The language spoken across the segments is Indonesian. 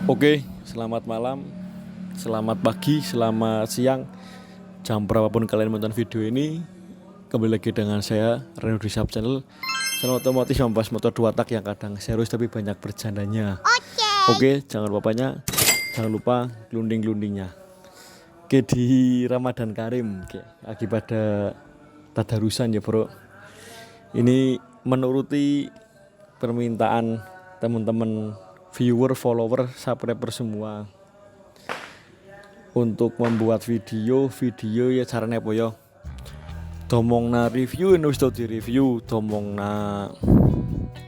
Oke, selamat malam, selamat pagi, selamat siang. Jam berapapun kalian menonton video ini, kembali lagi dengan saya Reno di Sub Channel. Channel otomotif yang membahas motor dua tak yang kadang serius tapi banyak bercandanya. Oke, jangan lupa glunding-glundingnya. Oke, di Ramadan Karim, oke, lagi pada tadarusan ya bro. Ini menuruti permintaan teman-teman viewer, follower, subscriber semua untuk membuat video ya caranya apa ya? Domongna review wis di review, domongna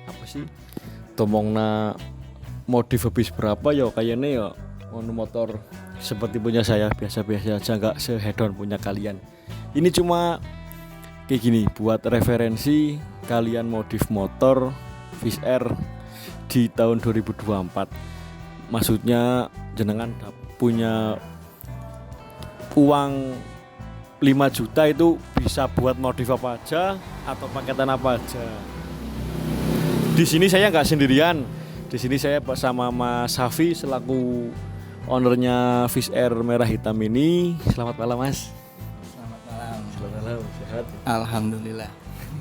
apa sih? Domongna modif habis berapa ya kayaknya ya motor seperti punya saya biasa-biasa aja, nggak sehedon punya kalian. Ini cuma kayak gini buat referensi kalian modif motor Fish Air di tahun 2024. Maksudnya jenengan punya uang 5 juta itu bisa buat modif apa aja atau paketan apa aja. Di sini saya nggak sendirian. Di sini saya bersama Mas Safi selaku ownernya Fish Air merah hitam ini. Selamat malam Mas. Selamat malam. Selamat malam. Sehat? Alhamdulillah.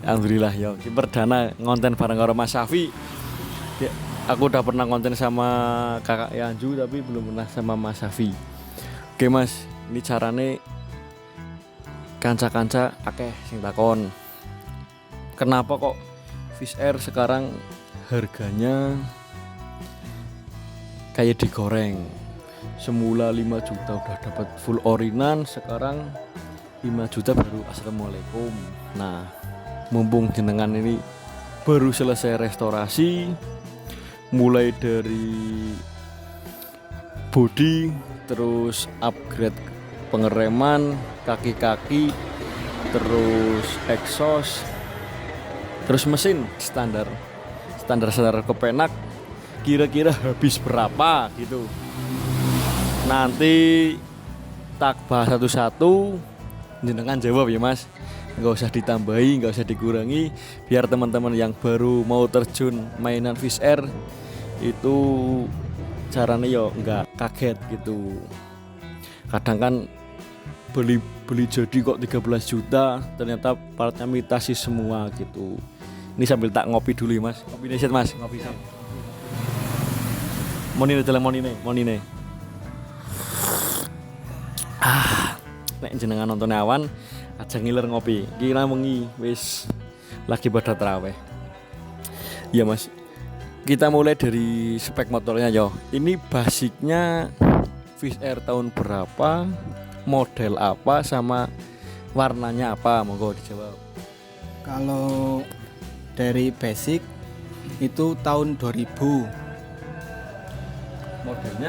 Alhamdulillah ya. Perdana ngonten bareng karo Mas Safi. Ya, aku udah pernah konten sama kakak Yanju tapi belum pernah sama Mas Safi. Oke Mas, ini carane kanca-kanca akeh sing takon. Kenapa kok Fish Air sekarang harganya kayak digoreng? Semula 5 juta udah dapat full orinan, sekarang 5 juta baru assalamualaikum. Nah, mumpung jenengan ini baru selesai restorasi, mulai dari body, terus upgrade pengereman, kaki-kaki, terus exhaust, terus mesin standar kepenak, kira-kira habis berapa gitu. Nanti tak bahas satu-satu, jenengan jawab ya Mas. Nggak usah ditambahi, nggak usah dikurangi, biar teman-teman yang baru mau terjun mainan Fish Air itu caranya yo nggak kaget gitu. Kadang kan beli jadi kok 13 juta ternyata partnya imitasi semua gitu. Ini sambil tak ngopi dulu ya Mas. Ngopi nih Mas, ngopi sih. Monine dalam monine. Nek jenengan nonton awan aja ngiler ngopi. Kira mengi wis lagi pada traweh. Iya Mas. Kita mulai dari spek motornya yo. Ini basicnya Fish Air tahun berapa, model apa, sama warnanya apa? Monggo dijawab. Kalau dari basic itu tahun 2000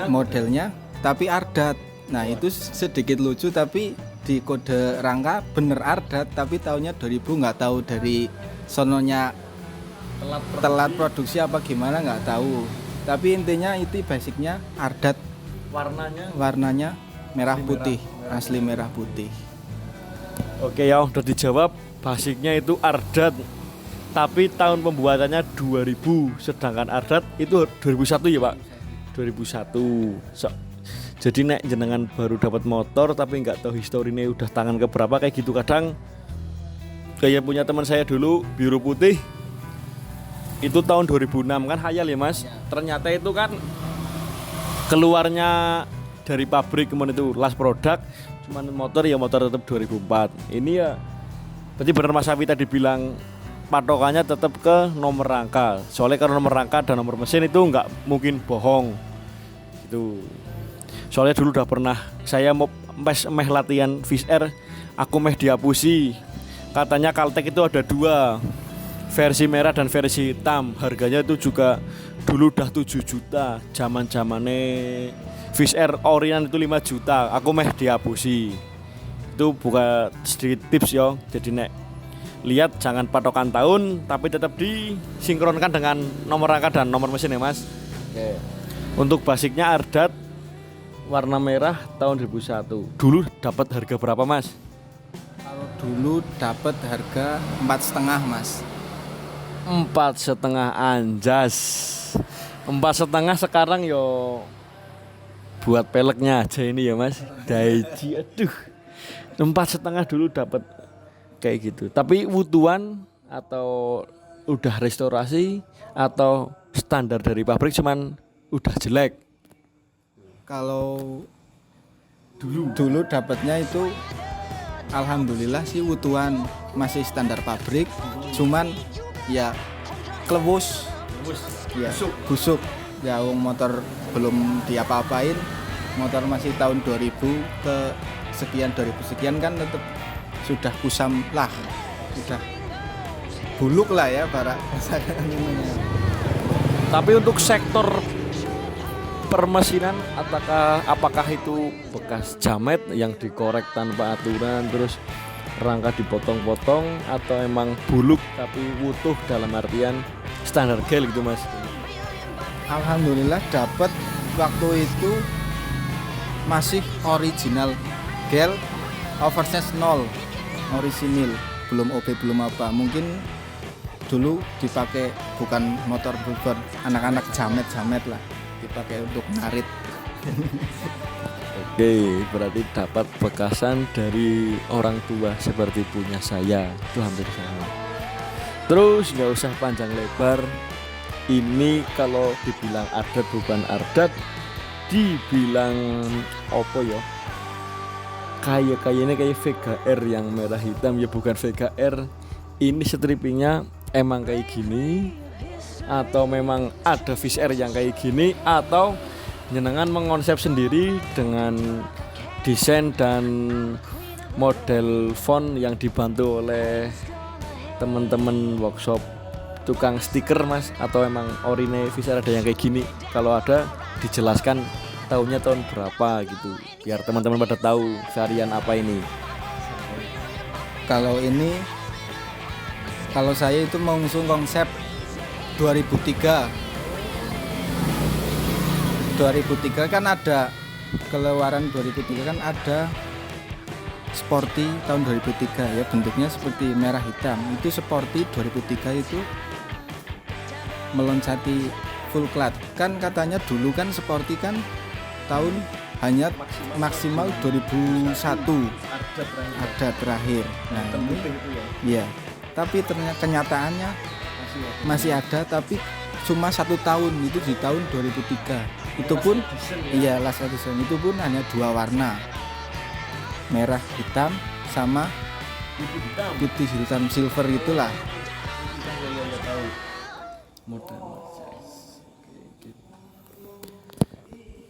modelnya tapi ardat. Nah, itu sedikit lucu tapi di kode rangka bener ardat tapi tahunnya 2000, nggak tahu dari sononya telat produksi apa gimana nggak tahu. Tapi intinya itu basicnya ardat. Warnanya merah putih, asli merah putih. Oke ya, udah dijawab. Basicnya itu ardat, tapi tahun pembuatannya 2000, sedangkan ardat itu 2001 ya Pak. 2001. Jadi nek jenengan baru dapat motor tapi nggak tahu historinya udah tangan keberapa kayak gitu, kadang kayak punya teman saya dulu biru putih itu tahun 2006 kan hayal ya Mas. Ternyata itu kan keluarnya dari pabrik, kemudian itu last product, cuman motor tetap 2004. Ini ya berarti benar Mas Safi tadi bilang patokannya tetap ke nomor rangka. Soalnya kalau nomor rangka dan nomor mesin itu nggak mungkin bohong gitu. Soalnya dulu udah pernah saya mau meh latihan Fish Air, aku meh dihapusi. Katanya Caltech itu ada 2, versi merah dan versi hitam. Harganya itu juga dulu udah 7 juta. Zaman-zamane Fish Air original itu 5 juta. Aku meh dihapusi. Itu bukan sedikit tips yo. Jadi nek lihat jangan patokan tahun tapi tetap disinkronkan dengan nomor rangka dan nomor mesin ya Mas. Oke. Untuk basicnya ardat warna merah tahun 2001. Dulu dapat harga berapa Mas? Kalau dulu dapat harga 4,5 Mas. 4,5 anjas. 4,5 sekarang yo buat peleknya aja ini ya Mas. Daichi, aduh. 4,5 dulu dapat kayak gitu. Tapi wutuan atau udah restorasi atau standar dari pabrik cuman udah jelek. Kalau dulu dapatnya itu alhamdulillah sih wutuan masih standar pabrik, cuman ya klebus, ya busuk. Ya wong motor belum diapa-apain, motor masih tahun 2000 ke sekian 2000 sekian kan tetap sudah kusam lah, sudah buluk lah ya para Tapi untuk sektor permesinan apakah itu bekas jamet yang dikorek tanpa aturan terus rangka dipotong-potong atau emang buluk tapi utuh dalam artian standar gel gitu Mas? Alhamdulillah dapat waktu itu masih original gel oversize 0 orisinil, belum OB belum apa, mungkin dulu dipakai bukan motor buat anak-anak jamet lah, dipakai untuk ngarit. Oke, berarti dapat bekasan dari orang tua seperti punya saya, itu hampir sama. Terus nggak usah panjang lebar, ini kalau dibilang adat bukan adat, dibilang apa ya? Kayaknya kayak Vega R yang merah hitam ya bukan Vega R. Ini strippingnya emang kayak gini atau memang ada Fish Air yang kayak gini atau Jenengan mengonsep sendiri dengan desain dan model font yang dibantu oleh teman-teman workshop tukang stiker Mas, atau emang orine Fisher ada yang kayak gini? Kalau ada dijelaskan tahunnya tahun berapa gitu biar teman-teman pada tahu varian apa ini. Kalau ini, kalau saya itu mengusung konsep 2003 kan ada keluaran 2003 kan ada Sporty tahun 2003 ya, bentuknya seperti merah hitam. Itu Sporty 2003 itu meloncati full clad. Kan katanya dulu kan Sporty kan tahun hanya maksimal 2001 ada terakhir. Nah ini ya, tapi ternyata kenyataannya masih ada, tapi cuma 1 tahun, itu di tahun 2003. Itu pun iya last edition, itu pun hanya 2 warna, merah hitam sama putih hitam silver itulah.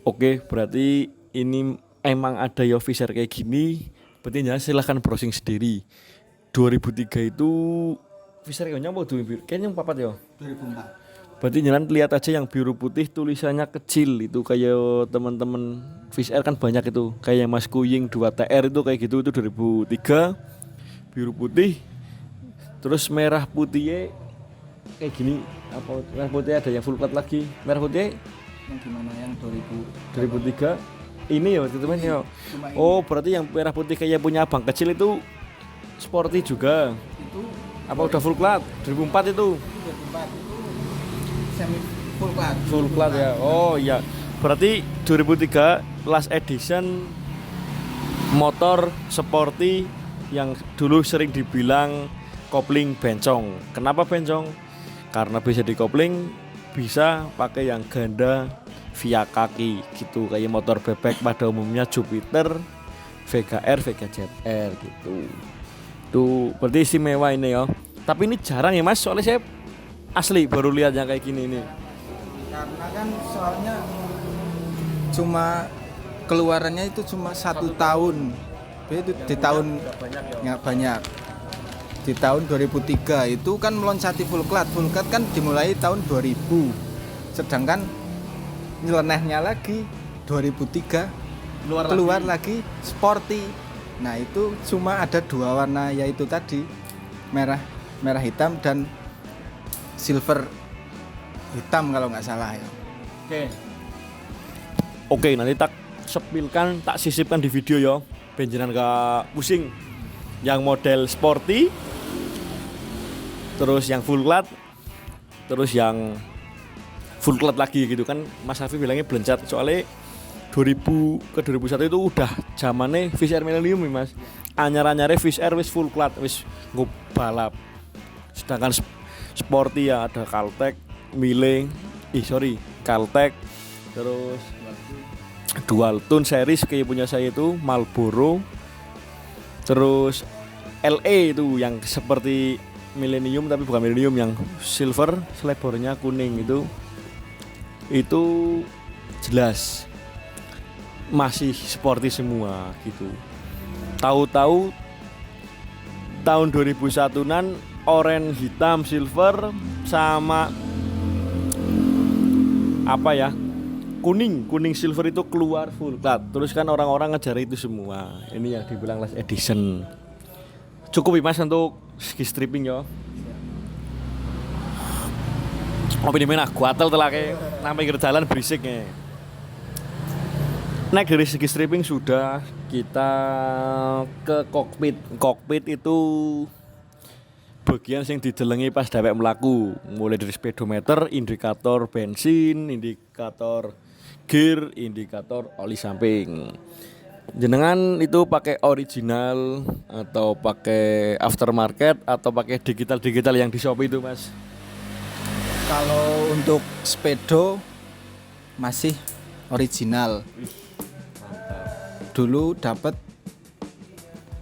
Oke, berarti ini emang ada ya Fisher kayak gini. Berarti ya silahkan browsing sendiri. 2003 itu Fisher kayaknya mau kayaknya yang papat ya. 2004. Berarti jangan lihat aja yang biru putih tulisannya kecil itu kayak teman-teman Fisher kan banyak itu. Kayak Mas Kuying 2TR itu kayak gitu, itu 2003. Biru putih. Terus merah putihnya kayak gini. Apa merah putih ada yang full plat lagi. Merah putih Yang gimana yang 2003 ini ya waktu itu men ya. Oh, berarti yang merah putih kayak punya abang kecil itu Sporty juga. itu Apa udah full plat? 2004 itu. 2004 itu semi full clad. Full plat ya. Oh iya. Berarti 2003 last edition motor Sporty yang dulu sering dibilang kopling bencong. Kenapa bencong? Karena bisa dikopling, bisa pakai yang ganda via kaki gitu, kayak motor bebek pada umumnya Jupiter, Vega R, Vega ZR gitu. Tuh berarti istimewa ini ya. Tapi ini jarang ya Mas, soalnya saya asli baru lihat yang kayak gini ini. Karena kan soalnya cuma keluarannya itu cuma 1 tahun. Itu di tahun nggak banyak. Di tahun 2003 itu kan meloncati full clad kan dimulai tahun 2000. Sedangkan nyelenehnya lagi 2003 keluar lagi Sporty. Nah itu cuma ada 2 warna, yaitu tadi merah hitam dan silver hitam kalau nggak salah ya. Oke, nanti tak sepilkan, tak sisipkan di video ya. Benjenan gak pusing. Yang model Sporty, terus yang full clad, terus yang full clad lagi gitu kan. Mas Hafi bilangnya belencat, soalnya 2000 ke 2001 itu udah zamannya Fish Air Millennium nih mas. Anyar-anyare Fish Air wis full clat, wis balap. Sedangkan sporty ya ada Caltech, Miele, Caltech, terus Dual Tone series kayak punya saya itu Marlboro, terus LE itu yang seperti Millennium tapi bukan Millennium, yang silver selebornya kuning itu jelas masih sporty semua gitu. Tahu-tahu tahun 2001-an orange, hitam, silver sama apa ya? Kuning silver itu keluar full clat. Terus kan orang-orang ngejar itu semua. Ini yang dibilang last edition. Cukup ya mas untuk ski stripping ya. Ngopi di mana? Guatel telake nang pinggir jalan berisik nih. Naik dari segi stripping sudah, kita ke kokpit. Kokpit itu bagian yang didelengi pas dewek melaku, mulai dari speedometer, indikator bensin, indikator gear, indikator oli samping. Jenengan itu pakai original atau pakai aftermarket atau pakai digital yang di Shopee itu mas? Kalau untuk speedo masih original. Dulu dapat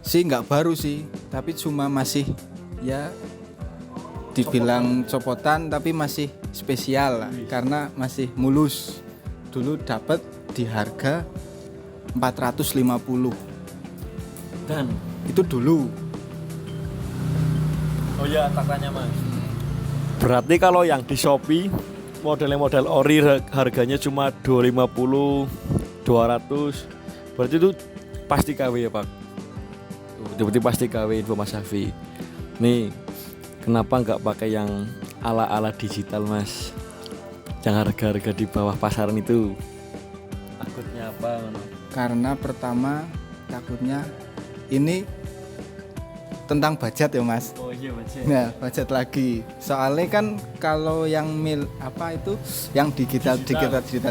sih nggak baru sih, tapi cuma masih ya dibilang copotan tapi masih spesial lah, karena masih mulus. Dulu dapat di harga 450. Dan itu dulu. Oh iya, tak tanya mas. Berarti kalau yang di Shopee model ori harganya cuma 250, 200. Berarti itu pasti KW ya Pak. Berarti pasti KW info Mas Safi. Nih, kenapa nggak pakai yang ala-ala digital mas? Yang harga-harga di bawah pasaran itu. Takutnya apa? Karena pertama takutnya ini tentang budget ya mas. Oh iya budget. Nah budget lagi. Soalnya kan kalau yang yang digital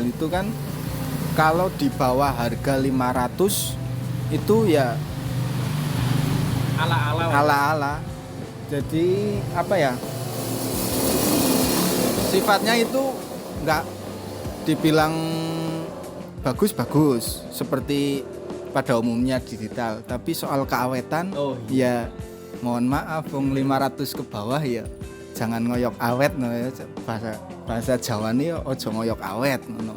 itu kan kalau di bawah harga 500 itu ya ala-ala. Jadi apa ya? Sifatnya itu nggak dibilang bagus seperti pada umumnya digital, tapi soal keawetan ya mohon maaf, wong 500 ke bawah ya jangan ngoyok awet no ya, bahasa Jawa nih ojo ngoyok awet no.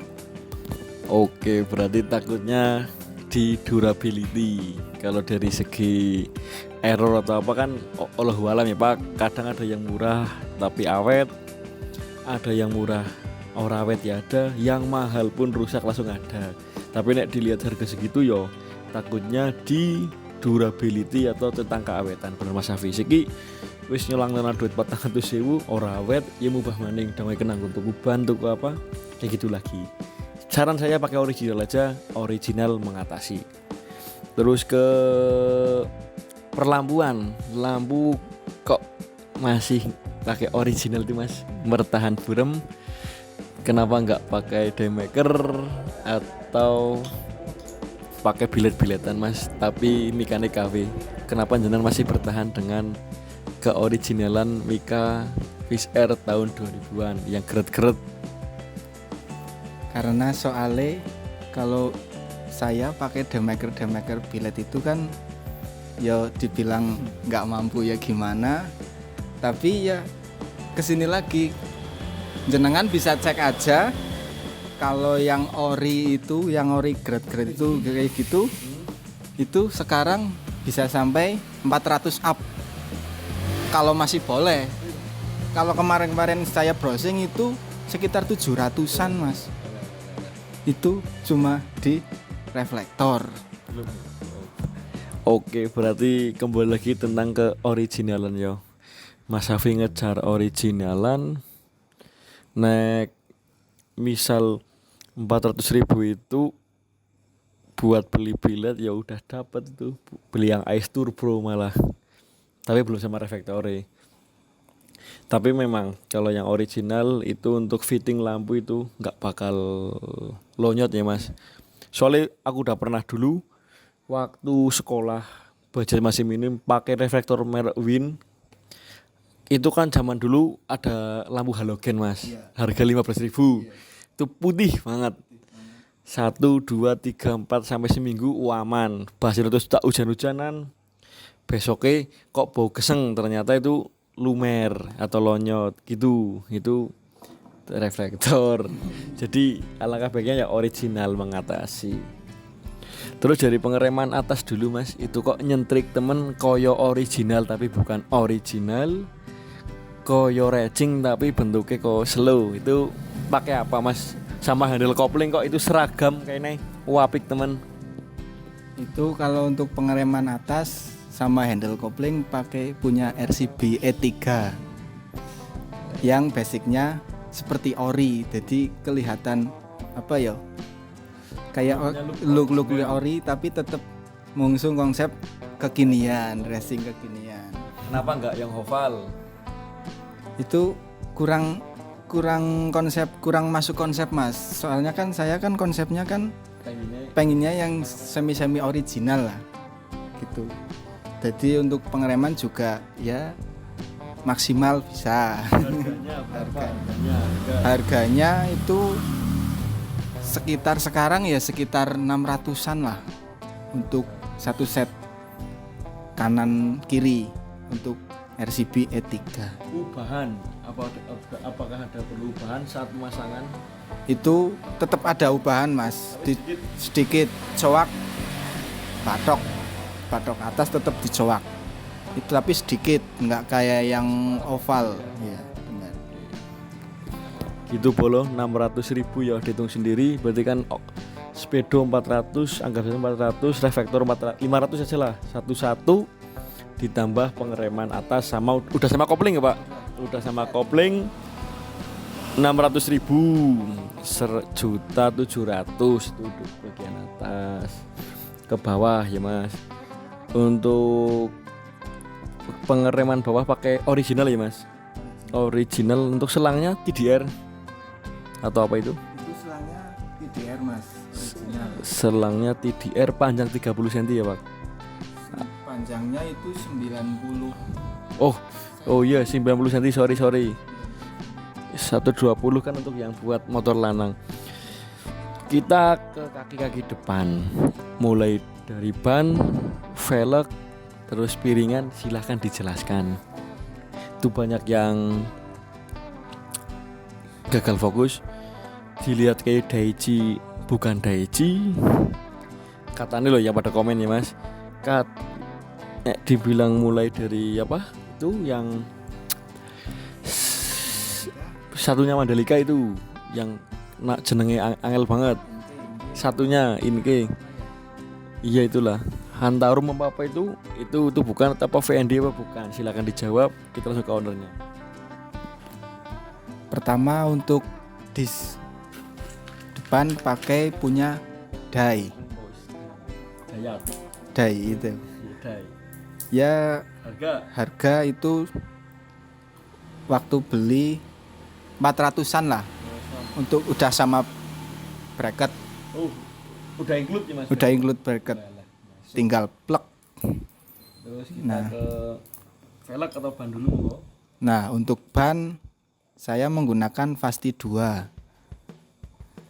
Oke, berarti takutnya di durability. Kalau dari segi error atau apa kan Allahu alam ya Pak, kadang ada yang murah tapi awet, ada yang murah ora awet ya ada, yang mahal pun rusak langsung ada. Tapi nek dilihat harga segitu yo takutnya di durability atau tentang keawetan. Bener Mas Safi, siki wis nyulang nang duit 400.000 ora awet ya mubah maning damai kenang untuk uban tuku apa kayak gitu lagi. Saran saya pakai original aja, original mengatasi. Terus ke perlampuan, lampu kok masih pakai original tuh Mas, bertahan burem. Kenapa nggak pakai daymaker atau pakai bilet-biletan Mas, tapi mikane KW? Kenapa jenengan masih bertahan dengan keoriginalan Mika Fish Air tahun 2000-an yang geret-geret? Karena soalnya kalau saya pakai daymaker bilet itu kan ya dibilang nggak mampu ya gimana, tapi ya kesini lagi jenengan bisa cek aja kalau yang ori grade itu kayak gitu, itu sekarang bisa sampai 400 up kalau masih boleh. Kalau kemarin saya browsing itu sekitar 700-an mas, itu cuma di reflektor. Oke, berarti kembali lagi tentang ke originalan yo. Mas Safi ngejar originalan. Nek misal 400.000 itu buat beli bilet ya udah dapat tuh, beli yang Ice Turbo malah, tapi belum sama reflektore. Tapi memang kalau yang original itu untuk fitting lampu itu nggak bakal lonyot ya mas. Soalnya aku udah pernah dulu waktu sekolah budget masih minim pakai reflektor merek Win. Itu kan zaman dulu ada lampu halogen mas, harga 15.000. Itu putih banget. 1, 2, 3, 4 sampai seminggu aman. Basir terus tak hujan-hujanan. Besoknya kok bau keseng, ternyata itu lumer atau lonyot gitu. Itu reflektor. Jadi alangkah baiknya ya original mengatasi. Terus dari pengereman atas dulu mas, itu kok nyentrik temen koyo original tapi bukan original, koyo racing tapi bentuknya kok slow. Itu pakai apa mas? Sama handle kopling kok itu seragam kayaknya wapik temen. Itu kalau untuk pengereman atas sama handle kopling pakai punya RCB E3 yang basicnya seperti ori, jadi kelihatan apa ya, kayak look ori tapi tetap mengusung konsep kekinian, racing kekinian. Kenapa enggak yang oval? Itu kurang konsep, kurang masuk konsep mas. Soalnya kan saya kan konsepnya kan pengennya yang semi original lah gitu. Jadi untuk pengereman juga ya maksimal bisa. Harganya itu sekitar sekarang ya sekitar 600-an lah untuk satu set kanan kiri untuk RCB E3. Ubahan apakah ada perubahan saat pemasangan? Itu tetap ada ubahan mas, sedikit coak batok atas tetap dicoak itu, tapi sedikit, nggak kayak yang oval ya benar. Gitu bolo 600.000 ya dihitung sendiri, berarti kan speedo 400, anggap saja 400, reflektor 500 aja lah, satu-satu ditambah pengereman atas sama udah sama kopling ya pak, udah sama kopling 600.000, 1.700.000 itu untuk bagian atas, ke bawah ya mas. Untuk pengereman bawah pakai original ya mas, original. Untuk selangnya TDR atau apa itu? Itu selangnya TDR mas, original. Selangnya TDR panjang 30 cm ya pak? Panjangnya itu 90. Oh iya 90 cm, sorry 120 kan untuk yang buat motor lanang. Kita ke kaki-kaki depan, mulai dari ban, velg, terus piringan, silahkan dijelaskan. Itu banyak yang gagal fokus, dilihat kayak Daichi bukan Daichi. Katanya loh yang pada komen ya mas, dibilang mulai dari apa itu yang satunya Mandalika itu yang jenenge angel banget, satunya ini iya itulah Hantarum apa itu bukan apa VND apa bukan, silakan dijawab, kita langsung ke ownernya. Pertama untuk dis depan pakai punya Dai itu ya, harga itu waktu beli 400-an lah, untuk udah sama bracket. Udah include ya mas? Udah include bracket, tinggal plug. Terus kita ke velg atau ban dulu. Nah untuk ban saya menggunakan Fasti 2.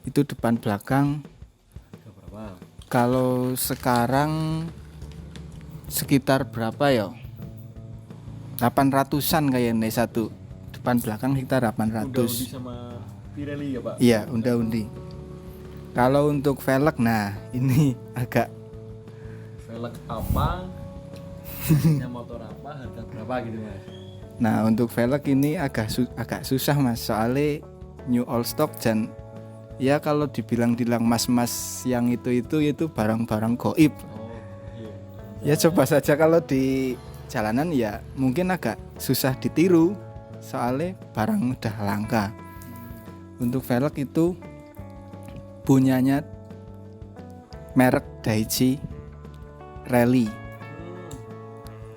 Itu depan belakang. Berapa? Kalau sekarang sekitar berapa ya? 800-an kayaknya satu. Depan belakang sekitar 800. Udah undi sama Pirelli ya pak? Iya, undi. Kalau untuk velg, nah ini agak velg apa? Harganya motor apa? Harga berapa gitu mas? Nah untuk velg ini agak susah mas, soalnya new all stock dan ya kalau dibilang mas-mas yang itu barang-barang goib. Ya coba saja kalau di jalanan ya mungkin agak susah ditiru, soalnya barang udah langka. Untuk velg itu punyanya merek Daichi Rally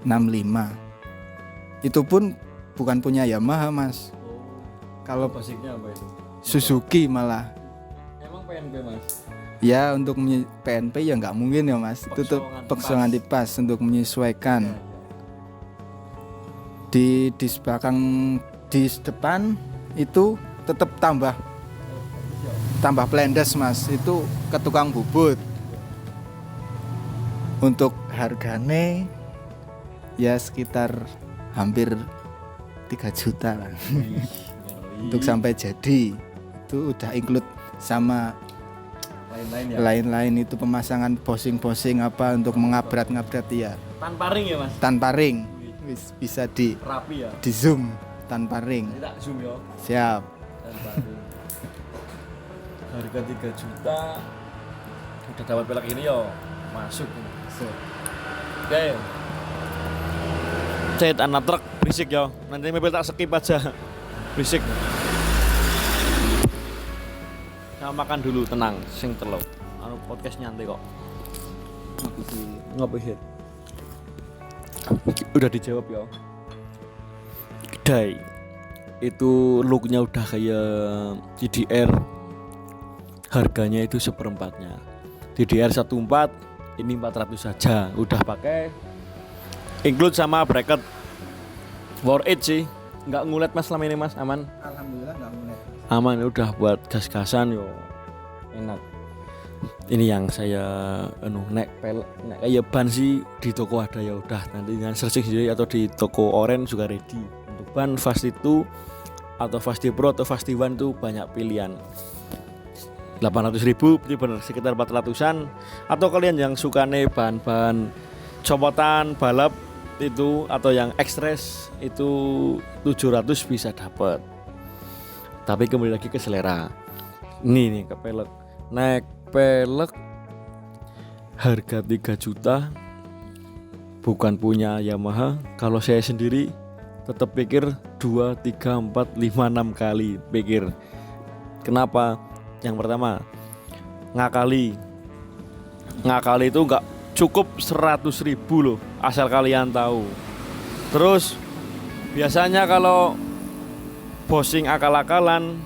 65. Itu pun bukan punya Yamaha mas. Kalau basicnya apa itu? Suzuki malah. Emang PNP mas? Ya untuk PNP ya nggak mungkin ya mas. Itu tuh pekso antipas untuk menyesuaikan. Di belakang di depan itu tetap tambah plendes mas. Itu ke tukang bubut. Untuk harganya ya sekitar hampir 3 juta lah. Untuk sampai jadi itu udah include sama lain-lain itu pemasangan bosing apa untuk mengabrat-ngabrat ya. Tanpa ring ya mas? Tanpa ring. Bisa Rapi ya? di zoom tanpa ring. Ini tak zoom ya? Siap. Tanpa ring. Harga 3 juta udah dapat pelek ini yo masuk. Oke. Cet anak truk berisik yo. Nanti mobil tak skip aja. Berisik. Sama makan dulu tenang, sing telok. Anu podcast nyantai kok. Ngopi sih. Udah dijawab ya. Kedai itu looknya udah kayak DDR. Harganya itu seperempatnya. DDR 14 ini 400 saja. Udah pakai include sama bracket. Worth it sih. Nggak ngulet mas selama ini mas, aman? Alhamdulillah nggak ngulet. Aman, udah buat gas-gasan yo. Enak. Ini yang saya nek kayak ban sih di toko ada ya udah, nanti dengan searching sendiri atau di toko Orange juga ready. Untuk ban Fast itu atau Fast Pro atau Fast One tuh banyak pilihan. 800.000 itu bener sekitar 400-an. Atau kalian yang suka nih bahan-bahan copotan balap itu atau yang express itu 700 bisa dapat. Tapi kembali lagi ke selera. Nih ke pelek. Naik pelek harga 3 juta bukan punya Yamaha. Kalau saya sendiri tetap pikir 2, 3, 4, 5, 6 kali pikir. Kenapa? Yang pertama, ngakali itu enggak cukup 100.000 loh, asal kalian tahu. Terus biasanya kalau bosing akal-akalan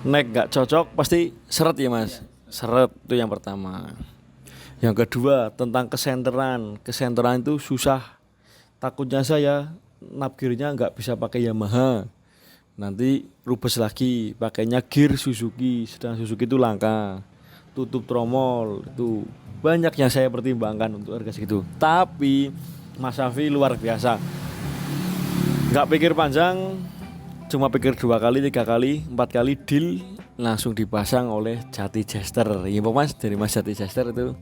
naik gak cocok pasti seret ya mas. Seret itu yang pertama. Yang kedua tentang kesenteran itu susah. Takutnya saya nabgirnya nggak bisa pakai Yamaha, nanti rubes lagi pakainya gear Suzuki, sedang Suzuki itu langka. Tutup tromol itu banyak yang saya pertimbangkan untuk harga segitu. Tapi Mas Safi luar biasa, nggak pikir panjang, cuma pikir 2 kali, 3 kali, 4 kali deal langsung dipasang oleh Jati Jester. Iya mas, dari Mas Jati Jester itu.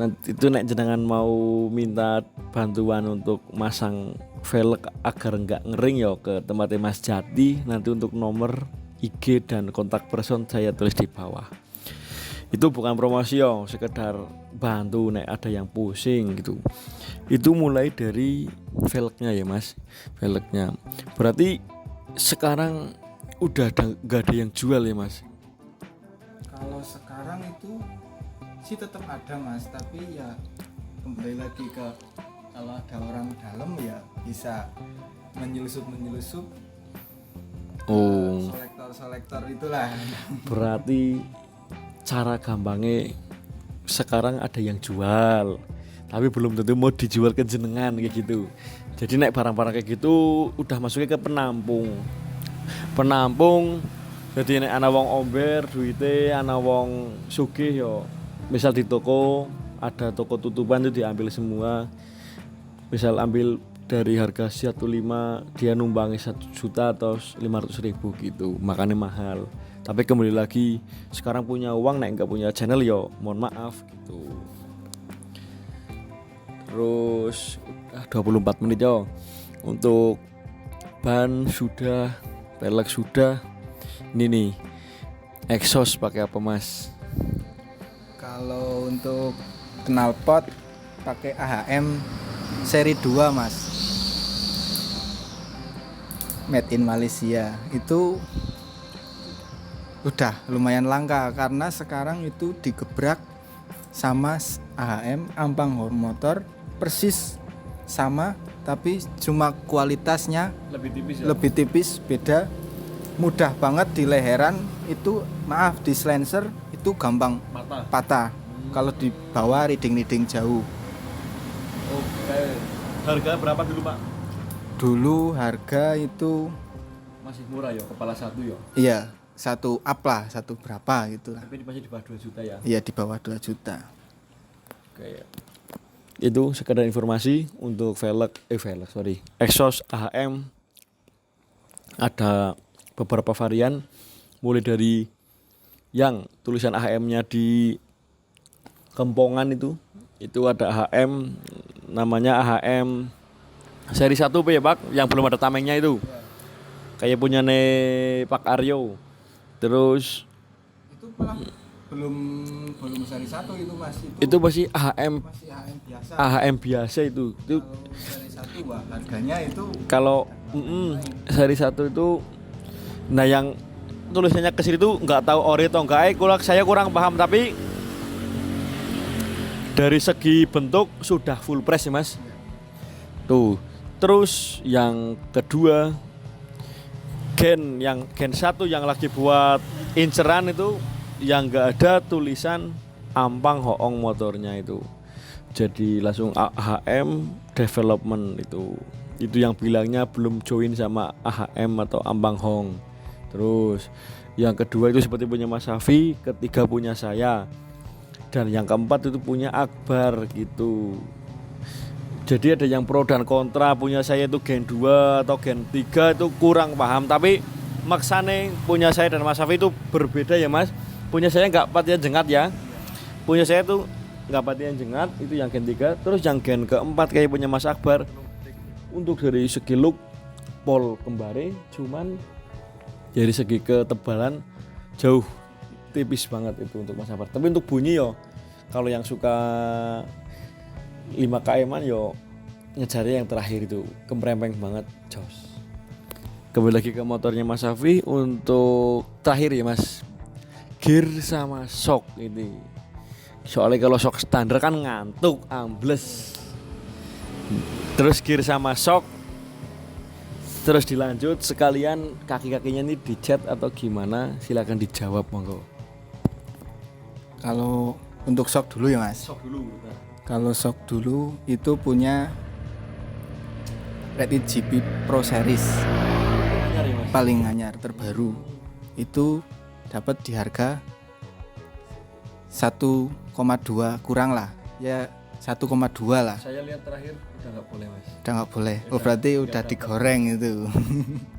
Nanti itu nek jenengan mau minta bantuan untuk masang velg agar enggak ngering ya ke tempatnya Mas Jati. Nanti untuk nomor IG dan kontak person saya tulis di bawah. Itu bukan promosi ya, sekedar bantu nek ada yang pusing gitu. Itu mulai dari velgnya ya mas, velgnya. Berarti sekarang udah nggak ada yang jual ya mas? Kalau sekarang itu sih tetap ada mas, tapi ya kembali lagi ke kalau ada orang dalam ya bisa menyelusup selektor itulah. Berarti cara gampangnya sekarang ada yang jual tapi belum tentu mau dijual ke jenengan kayak gitu. Jadi naik barang-barang kayak gitu udah masuknya ke penampung. Jadi nek ana wong omber duite, ana wong sugih yo misal di toko ada toko tutupan itu diambil semua. Misal ambil dari harga 1,5 dia numbangi 1 juta atau 500.000 gitu, makanya mahal. Tapi kembali lagi sekarang punya uang nek enggak punya channel yo mohon maaf gitu. Terus 24 menit yo. Untuk ban sudah, pelek sudah. Ini nih exhaust pakai apa mas? Kalau untuk knalpot pakai AHM seri 2 mas, made in Malaysia. Itu udah lumayan langka karena sekarang itu digebrak sama AHM Ampang Horn Motor persis sama, tapi cuma kualitasnya Lebih tipis ya? lebih tipis, beda mudah banget di leheran itu, maaf, di silencer itu gampang Mata. patah. Kalau di bawah reading jauh. Oke. Harga berapa dulu Pak? Dulu harga itu Masih murah ya, kepala satu ya. iya, satu up lah, satu berapa gitu lah. Tapi masih di bawah 2 juta ya. Iya, di bawah 2 juta. Oke. Itu sekedar informasi untuk exhaust AHM. Ada beberapa varian, mulai dari yang tulisan AHM-nya di kempongan itu ada AHM, namanya AHM seri 1 P ya Pak, yang belum ada tamengnya itu. Kayak punya Pak Aryo. Terus Itu malah belum seri 1 itu Mas. itu masih AHM masih AHM biasa. AHM biasa itu. Kalau seri 1 wah, harganya itu Kalau seri 1 itu, nah yang tulisannya ke sini tuh nggak tahu ori atau enggak, saya kurang paham, tapi dari segi bentuk sudah full press ya Mas. Tuh. Terus yang kedua, gen 1 yang lagi buat inceran itu, yang nggak ada tulisan ampang hoong motornya itu. Jadi langsung AHM development itu yang bilangnya belum join sama AHM atau Ambang Hong. Terus yang kedua itu seperti punya Mas Safi, ketiga punya saya, dan yang keempat itu punya Akbar gitu. Jadi ada yang pro dan kontra, punya saya itu gen 2 atau gen 3 itu kurang paham, tapi maksane punya saya dan Mas Safi itu berbeda ya Mas. Punya saya nggak patihan jengat ya, punya saya tuh nggak patihan jengat, itu yang gen 3. Terus yang gen keempat kayak punya Mas Akbar, untuk dari segi look pol kembali, cuman dari segi ketebalan jauh tipis banget itu untuk Mas Akbar. Tapi untuk bunyi yo, kalau yang suka 5 km-an yo ngejarnya yang terakhir itu kemprempeng banget, jos. Kembali lagi ke motornya Mas Safi, untuk terakhir ya Mas, gear sama shock ini. Soalnya kalau shock standar kan ngantuk, ambles. Terus gear sama shock, terus dilanjut sekalian kaki-kakinya ini dicat atau gimana? Silakan dijawab monggo. kalau untuk shock dulu ya Mas. Shock dulu. Kalau shock dulu itu punya Red GP Pro Series paling anyar terbaru. Itu dapat di harga 1,2 kurang lah. Ya 1,2 lah. Saya lihat terakhir udah nggak boleh Mas. Udah nggak boleh. Oh berarti udah digoreng itu.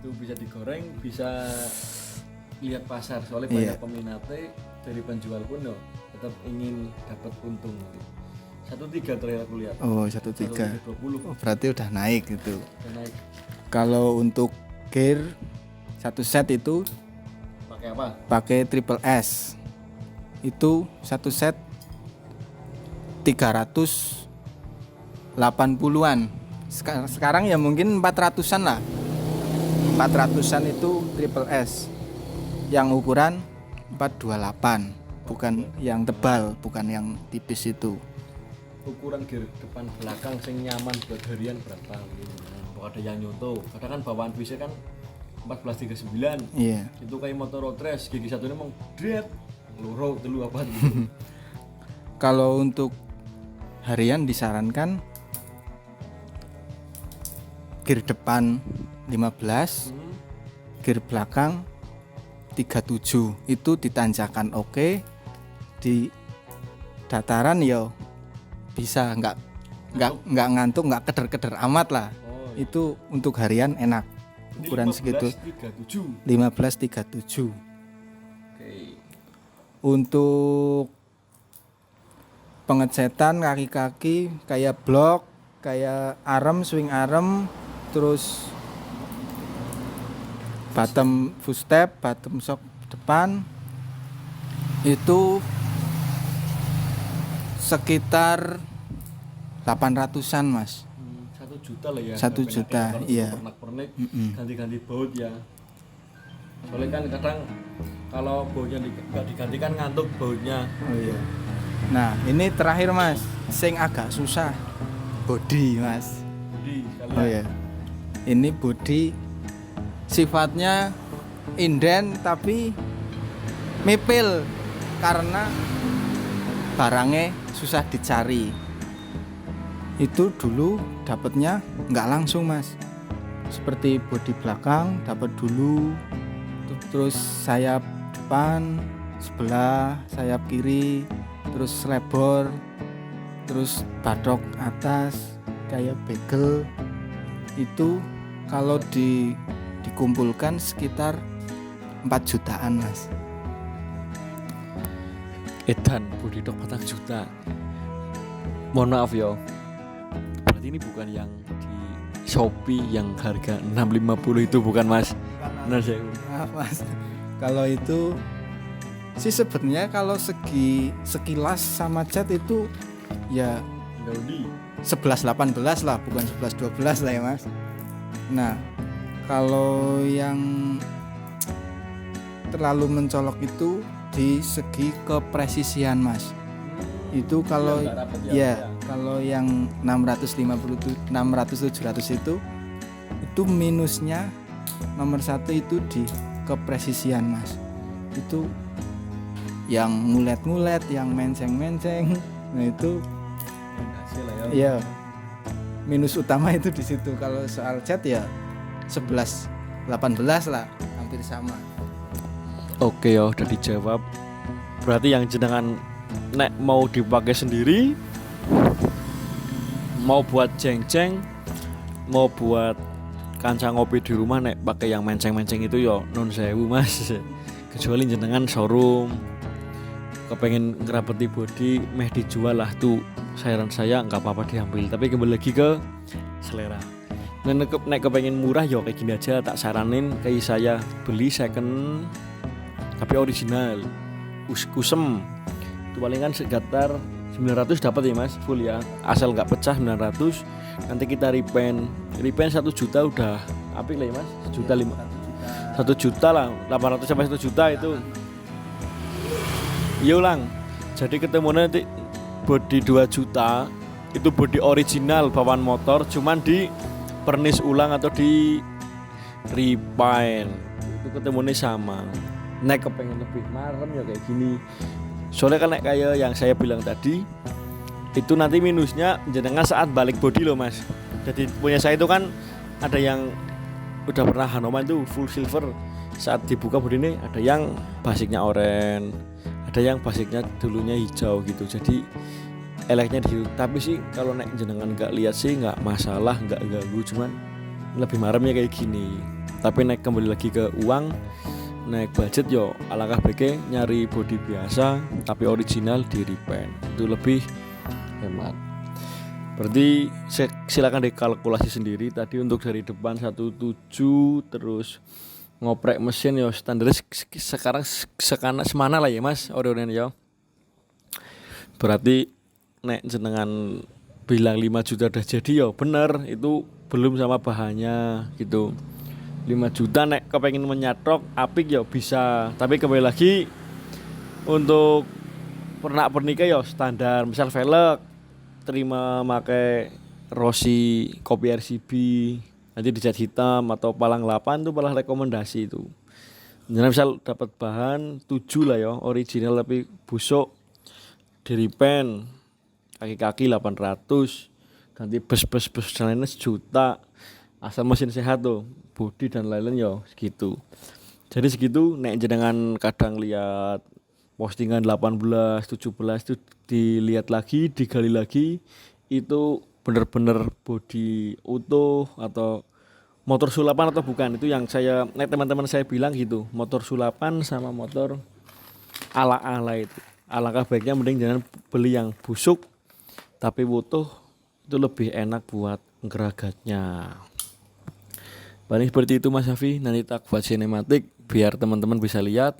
Itu bisa digoreng, bisa lihat pasar. Soalnya Iya. banyak peminatnya, dari penjual pun loh, tetap ingin dapat untung. 1,3 terakhir aku lihat. Oh 1,3. 1,20. Oh, berarti udah naik gitu. Udah naik. Kalau untuk gear satu set itu Pakai apa? pakai triple S. Itu satu set 380-an. Sekarang ya mungkin 400-an lah. 400-an itu triple S. Yang ukuran 428, bukan yang tebal, bukan yang tipis itu. Ukuran gear depan belakang sing nyaman buat harian berapa? Kalau ada yang nyoto, kadang kan bawaan bisa kan 1439. Iya. Itu kayak motor road race, gigi satu ini emang dread, loro telu apa gitu. Kalau untuk harian disarankan gear depan 15, gear belakang 37. Itu di tanjakan oke, di dataran ya bisa, nggak ngantuk, nggak keder-keder amat lah. Oh, Itu untuk harian enak. ini Ukuran segitu 1537. 1537. Oke. Untuk pengecetan kaki-kaki kayak blok, kayak arem, swing arem, terus bottom footstep, bottom shock depan itu sekitar 800-an Mas. 1 juta lah ya. 1 juta, iya. Pernak-pernik, ganti-ganti baut ya. Soalnya kan kadang kalau bautnya nggak diganti kan ngantuk bautnya. Oh iya. Nah, ini terakhir Mas, sing agak susah. Body Mas. Jadi sekalian. Oh iya. Ini body sifatnya inden tapi mepil karena barangnya susah dicari. Itu dulu dapatnya nggak langsung mas, seperti bodi belakang dapat dulu, terus sayap depan sebelah, sayap kiri, terus selebor, terus batok atas kayak bagel. Itu kalau dikumpulkan sekitar 4 jutaan mas. Edan bodi tok 4 juta. Mohon maaf yo, berarti ini bukan yang di Shopee yang harga 650 itu bukan mas? Benar saya. Maaf mas, kalau itu sih sebenarnya kalau sekilas sama cat itu ya 11-18 lah, bukan 11-12 lah ya mas. Nah kalau yang terlalu mencolok itu di segi kepresisian mas. Itu kalau kalau yang 650 600 700 itu minusnya nomor 1 itu di kepresisian mas. Itu yang ngulet-ngulet, yang menceng-menceng. Nah itu ya minus utama itu di situ. Kalau soal cat ya 11-18 lah, hampir sama. Oke yo, udah dijawab. Berarti yang jenengan nek mau dipakai sendiri, mau buat ceng-ceng, mau buat kanca ngopi di rumah, nek pakai yang menceng-menceng itu yo non sewu mas. Kecuali jenengan showroom kepengen ngerapeti body meh dijual lah, tuh saran saya nggak apa-apa diambil, tapi kembali lagi ke selera. Nek kepengen murah yo kayak gini aja, tak saranin kayak saya beli second tapi original kusem itu palingan sekitar 900 dapat ya mas, full ya, asal nggak pecah 900. Nanti kita repaint 1 juta udah apik lah ya mas, 1 juta lah, 800 sampai 1 juta itu. Iya ulang, jadi ketemu nanti body 2 juta itu body original bawaan motor, cuman di pernis ulang atau di repaint, itu ketemunya sama. Nek kepengen lebih marem ya kayak gini, soalnya kan kayak yang saya bilang tadi itu nanti minusnya jenengan saat balik body loh mas. Jadi punya saya itu kan ada yang udah pernah Hanoman itu full silver, saat dibuka body ini ada yang basicnya oranye, ada yang basicnya dulunya hijau gitu, jadi eleknya di situ. Tapi sih kalau nek jenengan nggak lihat sih nggak masalah, nggak ganggu, cuman lebih maremnya kayak gini. Tapi nek kembali lagi ke uang, naik budget yo alangkah baiknya nyari body biasa tapi original di repaint, itu lebih hemat. Berarti silakan dikalkulasi sendiri tadi. Untuk dari depan 17, terus ngoprek mesin yo standar sekarang semana lah ya mas, ori-orian yo. Berarti nek jenengan bilang 5 juta udah jadi yo bener, itu belum sama bahannya gitu. 5 juta nek kepengen menyatok apik ya bisa, tapi kembali lagi untuk pernak-perniknya ya standar, misal velg terima pakai Rossi kopi RCB nanti dicat hitam atau palang 8 tuh malah rekomendasi itu. Jadi misal dapat bahan 7 lah ya original tapi busuk di repaint, kaki-kaki 800, ganti bus dan lainnya 1 juta, asal mesin sehat tuh, bodi dan lain-lain ya segitu. Jadi segitu nek jenengan kadang lihat postingan 18, 17 itu dilihat lagi, digali lagi, itu bener-bener bodi utuh atau motor sulapan atau bukan. Itu yang saya nek teman-teman saya bilang gitu, motor sulapan sama motor ala-ala itu. Alangkah baiknya mending jangan beli yang busuk tapi utuh, itu lebih enak buat ngeragatnya. Paling seperti itu Mas Safi, nanti tak buat sinematik biar teman-teman bisa lihat.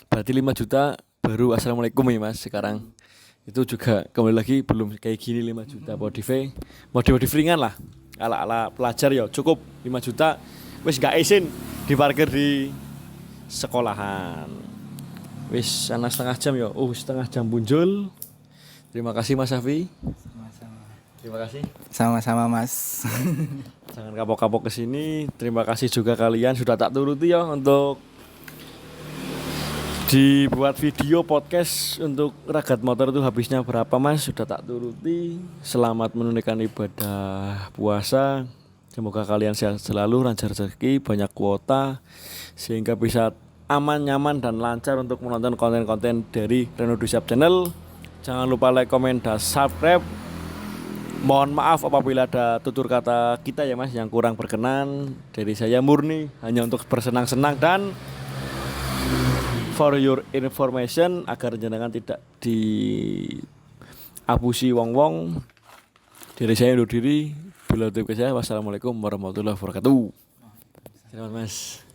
Berarti 5 juta baru assalamualaikum ya Mas sekarang. Itu juga kembali lagi belum kayak gini 5 juta modif ringan lah. Ala-ala pelajar ya cukup 5 juta wis gak izin diparkir di sekolahan. Wis ana setengah jam ya. Setengah jam punjul. Terima kasih Mas Safi. Terima kasih. Sama-sama Mas. Jangan kapok-kapok ke sini. Terima kasih juga kalian sudah tak turuti ya untuk Dibuat video podcast untuk Ragat Motor itu habisnya berapa Mas? Sudah tak turuti. Selamat menunaikan ibadah puasa. Semoga kalian sehat selalu, lancar rezeki, banyak kuota sehingga bisa aman, nyaman dan lancar untuk menonton konten-konten dari Reno Dusap Channel. Jangan lupa like, komen, dan subscribe. Mohon maaf apabila ada tutur kata kita ya Mas yang kurang berkenan. Dari saya murni hanya untuk bersenang-senang dan for your information agar jenengan tidak diapusi wong-wong. Dari saya undur diri. Bila saya wassalamualaikum warahmatullahi wabarakatuh. Selamat Mas.